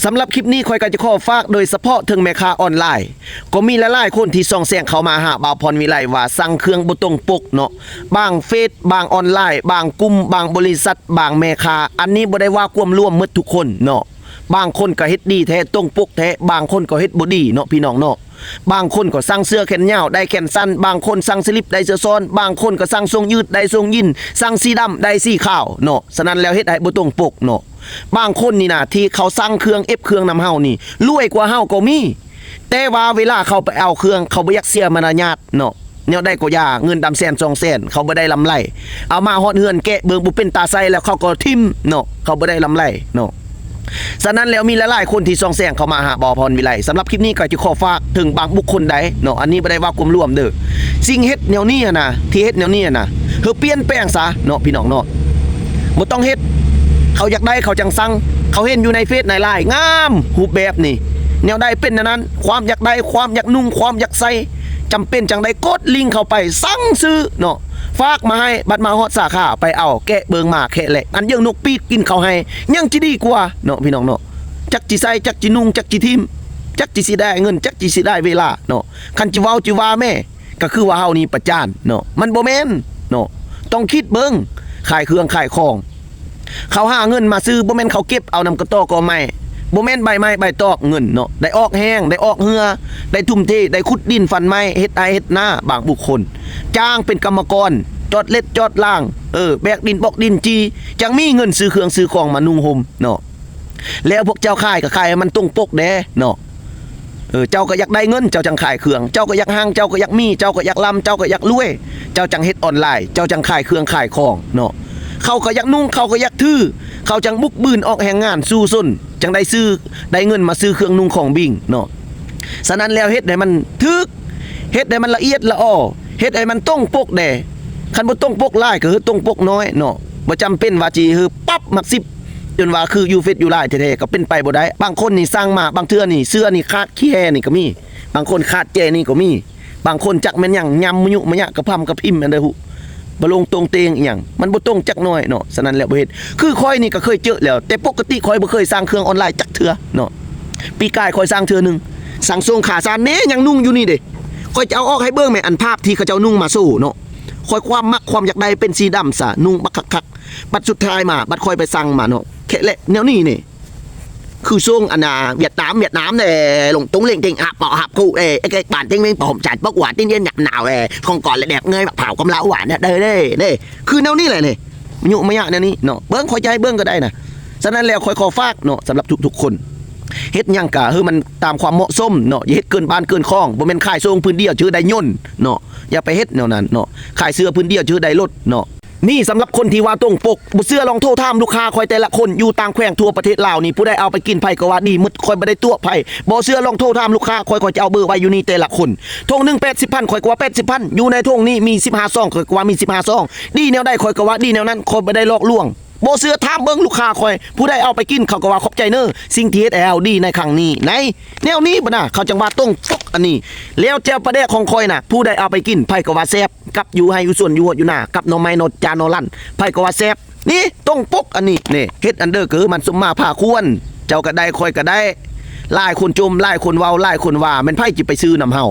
สำหรับคลิปนี้คอยก็จะขอฝากโดยเฉพาะถึงแม่ค้าออนไลน์ก็มีหลายๆคนที่ส่องแสงเข้ามาหาบ่าวพรวิไลว่าสั่งเครื่องบ่ตรงปกเนาะบางเฟซบางออนไลน์บางกลุ่มบางบริษัทบางแม่ค้าอันนี้บ่ได้ว่าความร่วมหมดทุกคนเนาะบางคนก็เฮ็ดดีแท้ตรงปกแท้บางคนก็เฮ็ดบ่ดีเนาะพี่น้องเนาะบางคนก็สั่งเสื้อแขนยาวได้แขนสั้นบางคนสั่งสลิปได้เสื้อซ้อนบางคนก็สั่งทรงยืดได้ทรงยินสั่งสีดำได้สีขาวเนาะฉะนั้นแล้วเฮ็ดให้บ่ตรงปกเนาะบางคนนี่นะที่เขาสั่งเครื่องเครื่องนำเฮานี่รวยกว่าเฮาก็มีแต่ว่าเวลาเขาไปเอาเครื่องเขาบ่อยากเสียมารยาทเนาะแนวได้ก็ยาเงินดำแสน2 แสนเขาบ่ได้ลำไรเอามาฮอดเฮือนแกะเบิ่งบ่เป็นตาใสแล้วเขาก็ทิ่มเนาะเขาบ่ได้ลำไรเนาะฉะนั้นแล้วมีหลายๆคนที่ส่องแสงเข้ามาหาบ่าวพรวิไลสำหรับคลิปนี้ก็จะขอฝากถึงบางบุคคลใดเนาะอันนี้บ่ได้ว่าความรวมเด้อสิ่งเฮ็ดแนวนี้นะที่เฮ็ดแนวนี้นะเฮาเปลี่ยนแปลงซะเนาะพี่น้องเนาะบ่ต้องเฮ็ดเขาอยากได้เขาจังสั่งเขาเห็นอยู่ในเฟซในไลน์งามรูปแบบนี่แนวใดเป็นนั้นความอยากได้ความอยากนุ่งความอยากใส่จำเป็นจังได้กดลิงก์เข้าไปสั่งซื้อเนาะฝากมาให้บัดมาฮอดสาขาไปเอาแกะเบิงมาแค่แหละอันยังนกปีกกินเขาให้ยังจิดีกว่าเนาะพี่น้องเนาะจักจิใส่จักจินุ่งจักจิทิมจักจิสิได้เงินจักจิสิได้เวลาเนาะคันจิเว้าจิว่าแม่ก็คือว่าเฮานี่ประจานเนาะมันบ่แม่นเนาะต้องคิดเบิงขายเครื่องขายของเขาหาเงินมาซื้อบ่แม่นเขาเก็บเอานำกระตอกก็ไม่บ่แม่นใบไม้ใบตอกเงินเนาะได้ออกแห้งได้ออกเหือได้ทุ่มเทได้ขุดดินฟันไม้เฮ็ดไอเฮ็ดหน้าบางบุคคลจ้างเป็นกรรมกรจอดเล็ดจอดล่างแบกดินบอกดินจีจังมีเงินซื้อเครื่องซื้อของมานุ่งห่มเนาะแล้วพวกเจ้าขายก็ขายมันตรงปกแน่เนาะเจ้าก็อยากได้เงินเจ้าจังขายเครื่องเจ้าก็อยากห้างเจ้าก็อยากมีเจ้าก็อยากลำเจ้าก็อยากรวยเจ้าจังเฮ็ดออนไลน์เจ้าจังขายเครื่องขายของเนาะเขาก็อยากนุ่งเขาก็อยากถือเขาจังบุกบืนออกแห่งงานสู้ส้นจังได้ซื้อได้เงินมาซื้อเครื่องนุ่งของบิ่งเนาะฉะนั้นแล้วเฮ็ดให้มันถึกเฮ็ดให้มันละเอียดละอ้อเฮ็ดให้มันตรงปกแน่คันบ่ตรงปกหลายก็คือตรงปกน้อยเนาะบ่จำเป็นว่าสิคือปั๊บมัก10จนว่าคืออยู่เฟซอยู่หลายแท้ๆก็เป็นไปบ่ได้บางคนนี่สร้างมาบางเทื่อนี่เสื้อนี่ขาดขี้แฮนี่ก็มีบางคนขาดแจนี่ก็มีบางคนจักแม่นหยังยำมยุมะยะกระพำกระพิมอันใดหุบ่ลงตรงเตงอีหยังมันบ่ตรงจักน้อยเนาะฉะนั้นแล้วบ่เฮ็ดคือค่อยนี่ก็เคยเจอแล้วแต่ปกติค่อยบ่เคยสร้างเครื่องออนไลน์จักเทื่อเนาะปีกายค่อยสร้างเทื่อนึงสั่งส่งขาซานแหน่ยังนุ่งอยู่นี่เด้ค่อยจะเอาออกให้เบิ่งแม่อันภาพที่เขาเจ้านุ่งมาสู้เนาะค่อยความมักความอยากได้เป็นสีดำซะนุ่งบักคักๆบัดสุดท้ายมาบัดค่อยไปสั่งมาเนาะแค่แหละแนวนี้นี่คือช่วงอันเวียดนามเนี่ยลงตุ้งเล่งเก่งหับเปาะหับคู่ไอ้แกป่านเต็งเม่งผมจัดปกหวานติ้งเย็นหยับหนาวของก่อนและแดกเงยแบบเผากำลาหวานเนี่ยเด้คือแนวนี้เลยเนี่ยมันยุ่งไม่ยากแนวนี้เนาะเบิ้งคอยใจเบิ้งก็ได้นะฉะนั้นแล้วคอยขอฝากเนาะสำหรับทุกคนเฮ็ดยังกะคือมันตามความเหมาะสมเนาะอย่าเฮ็ดเกินบ้านเกินคลองบ่แม่นขายทรงพื้นเดียวชื่อใดย่นเนาะอย่าไปเฮ็ดแนวนั้นเนาะขายเสื้อพื้นเดียวชื่อใดรถเนาะนี่สำหรับคนที่ว่าตรงปกบ่เสื้อลองโทรถามลูกค้าคอยแต่ละคนอยู่ต่างแขวงทั่วประเทศลาวนี่ผู้ใดเอาไปกินไผก็ว่าดีมึดคอยบ่ได้ตัวไผบ่เสื้อลองโทรถามลูกค้าคอยจะเอาเบอร์ไว้อยู่นี่แต่ละคนทงนึง80,000คอยก็ว่า80,000อยู่ในทงนี้มี15ซองคอยก็ว่ามี15ซองดีแนวใดคอยก็ว่าดีแนวนั้นคอยบ่ได้ลอกลวงบ่เสื้อถามเบิ่งลูกค้าคอยผู้ใดเอาไปกินเขาก็ว่าขอบใจเน้อสิ่งที่เฮ็ดแล้วดีในครั้งนี้ในแนวนี้บ่น่ะเขาจังว่าตรงปกอันนี้แล้วแจ่วปลาแดกของคอยน่ะผู้ใดเอาไปกินไผก็ว่าแซ่บกับอยู่ให้อยู่ส่วนอยู่หัวอยู่หน้ากับหน่อไม้นดจานอลั่นไผก็ว่าแซ่บนี่ตรงปกอันนี้นี่เฮ็ดอันเด้อคือมันสมมาภาควรเจ้าก็ได้คอยก็ได้หลายคนจมหลายคนเว้าหลายคนว่าแม่นไผสิไปซื้อนำเฮา